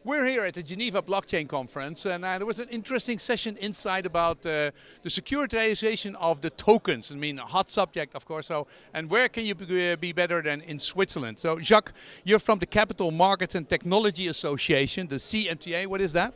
We're here at the Geneva Blockchain Conference, and there was an interesting session inside about the securitization of the tokens. I mean, a hot subject, of course. So, and where can you be better than in Switzerland? So, Jacques, you're from the Capital Markets and Technology Association, the CMTA. What is that?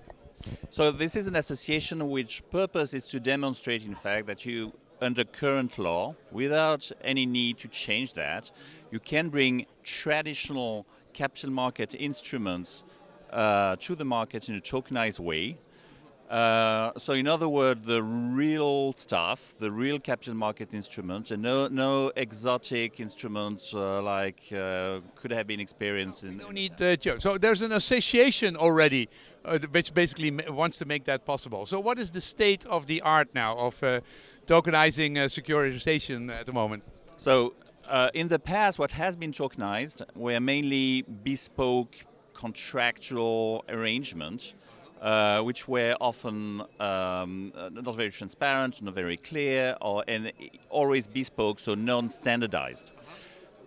So this is an association which purpose is to demonstrate, in fact, that you, under current law, without any need to change that, you can bring traditional capital market instruments to the market in a tokenized way. So in other words, the real stuff, the real capital market instrument, and no exotic instruments could have been experienced in... No need joke. So there's an association already which basically wants to make that possible. So what is the state of the art now of tokenizing securitization at the moment? So in the past, what has been tokenized were mainly bespoke contractual arrangements, which were often not very transparent, not very clear, and always bespoke, so non-standardized.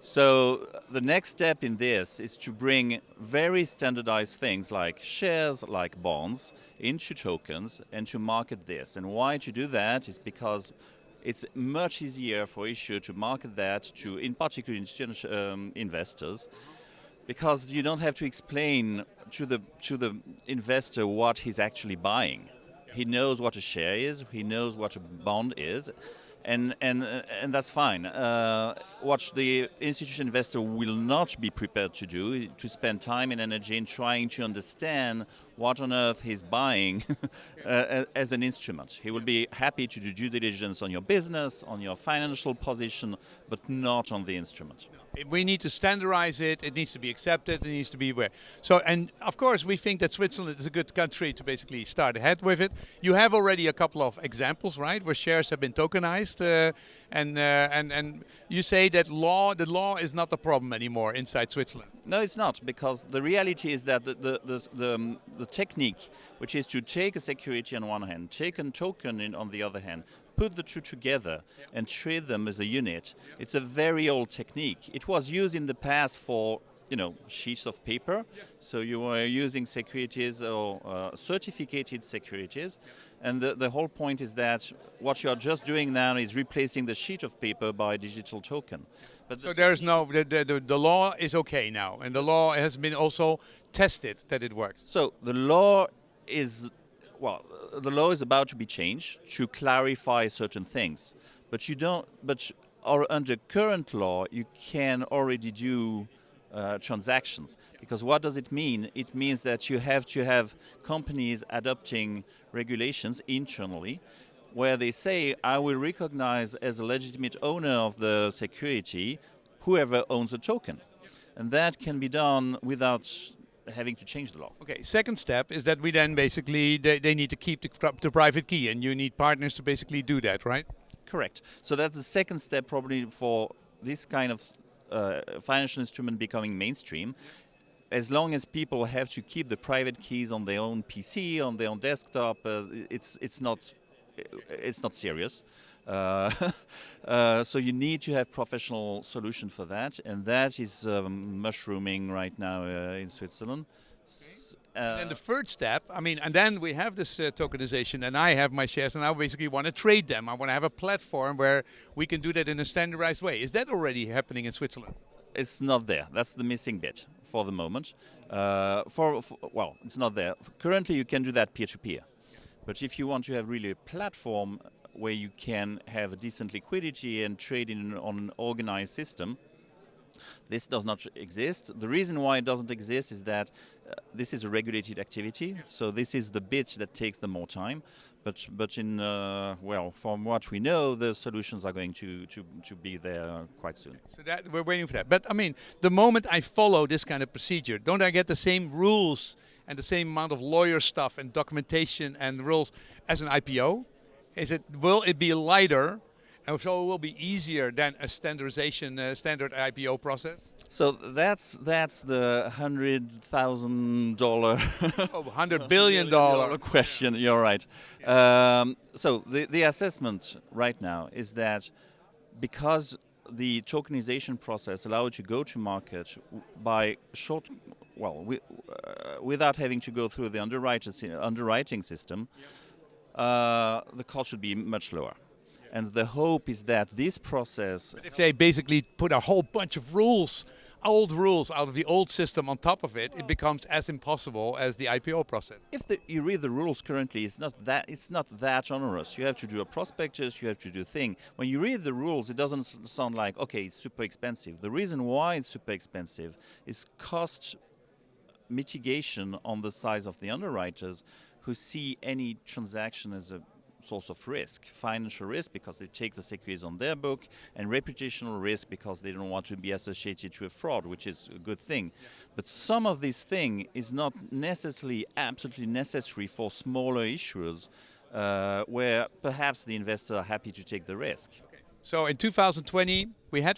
So the next step in this is to bring very standardized things like shares, like bonds, into tokens and to market this. And why to do that is because it's much easier for issuers to market that to, in particular, institutional investors, because you don't have to explain to the investor what he's actually buying. He knows what a share is, he knows what a bond is, and that's fine. What the institutional investor will not be prepared to do is to spend time and energy in trying to understand what on earth he's buying as an instrument. He will be happy to do due diligence on your business, on your financial position, but not on the instrument. We need to standardize it, it needs to be accepted, it needs to be aware. So, and of course we think that Switzerland is a good country to basically start ahead with it. You have already a couple of examples, right, where shares have been tokenized, and you say that the law is not the problem anymore inside Switzerland. No, it's not, because the reality is that the technique, which is to take a security on one hand, take a token on the other hand, put the two together and treat them as a unit. It's a very old technique. It was used in the past for, sheets of paper. So you were using securities or certificated securities. And the whole point is that what you're just doing now is replacing the sheet of paper by a digital token. But so there's the law is okay now, and the law has been also tested that it works. So the law is about to be changed to clarify certain things, but under current law you can already do transactions, because what does it mean? It means that you have to have companies adopting regulations internally where they say, I will recognize as a legitimate owner of the security whoever owns a token, and that can be done without having to change the law. Okay, second step is that we then basically, they need to keep the private key, and you need partners to basically do that, right? Correct. So that's the second step probably for this kind of financial instrument becoming mainstream. As long as people have to keep the private keys on their own PC, on their own desktop, it's not serious. So you need to have professional solution for that, and that is mushrooming right now in Switzerland. And the third step, and then we have this tokenization, and I have my shares, and I basically want to trade them. I want to have a platform where we can do that in a standardized way. Is that already happening in Switzerland? It's not there. That's the missing bit for the moment. Well, it's not there. Currently, you can do that peer-to-peer. But if you want to have really a platform where you can have a decent liquidity and trade on an organized system, this does not exist. The reason why it doesn't exist is that this is a regulated activity, so this is the bit that takes the more time. But from what we know, the solutions are going to be there quite soon. So that we're waiting for that. But the moment I follow this kind of procedure, don't I get the same rules and the same amount of lawyer stuff and documentation and rules as an IPO? Will it be lighter, and so it will be easier than a standard IPO process? So that's the $100,000 $100 billion question. You're right. So the assessment right now is that because the tokenization process allows you to go to market by without having to go through the underwriting system, the cost should be much lower. And the hope is that this process... But if they basically put a whole bunch of rules, old rules out of the old system on top of it, it becomes as impossible as the IPO process. If you read the rules currently, it's not that onerous. You have to do a prospectus, you have to do thing. When you read the rules, it doesn't sound like, okay, it's super expensive. The reason why it's super expensive is cost mitigation on the side of the underwriters who see any transaction as a source of risk, financial risk because they take the securities on their book, and reputational risk because they don't want to be associated to a fraud, which is a good thing. Yeah. But some of this thing is not necessarily absolutely necessary for smaller issuers where perhaps the investors are happy to take the risk. So in 2020,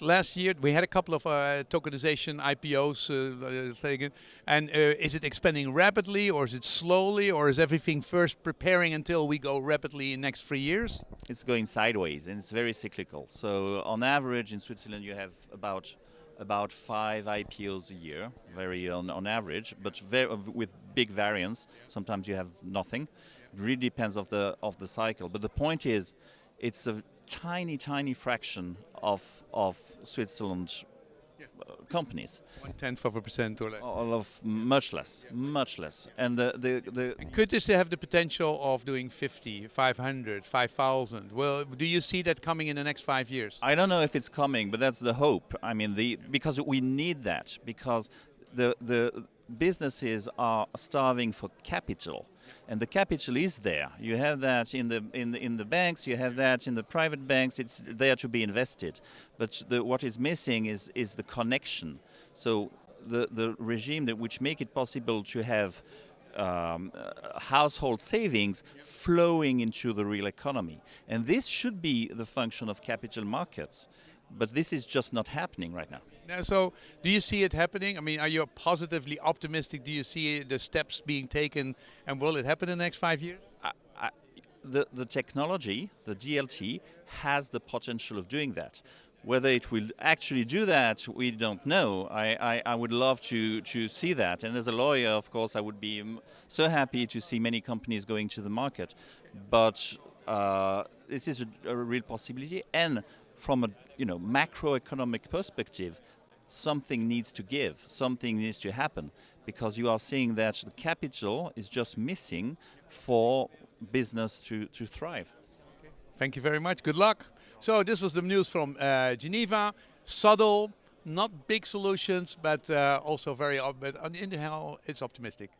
last year, we had a couple of tokenization IPOs, and is it expanding rapidly, or is it slowly, or is everything first preparing until we go rapidly in the next 3 years? It's going sideways, and it's very cyclical. So on average in Switzerland, you have about 5 IPOs a year, very on average, but with big variance. Sometimes you have nothing. It really depends of the cycle. But the point is, it's a tiny fraction of Switzerland companies. 0.1% or less. Of much less. And and could this have the potential of doing 50, 500, 5,000? Well, do you see that coming in the next 5 years? I don't know if it's coming, but that's the hope. I mean, because we need that, because the businesses are starving for capital. And the capital is there. You have that in the banks. You have that in the private banks. It's there to be invested. But what is missing is the connection. So the regime which make it possible to have household savings flowing into the real economy. And this should be the function of capital markets. But this is just not happening right now. So do you see it happening? I mean, are you positively optimistic? Do you see the steps being taken, and will it happen in the next 5 years? The technology, the DLT, has the potential of doing that. Whether it will actually do that, we don't know. I would love to see that. And as a lawyer, of course, I would be so happy to see many companies going to the market. But this is a real possibility. And from a macroeconomic perspective, something needs to give, something needs to happen, because you are seeing that the capital is just missing for business to thrive. Okay. Thank you very much. Good luck. So this was the news from Geneva. Subtle, not big solutions, but also very. But in the hell, it's optimistic.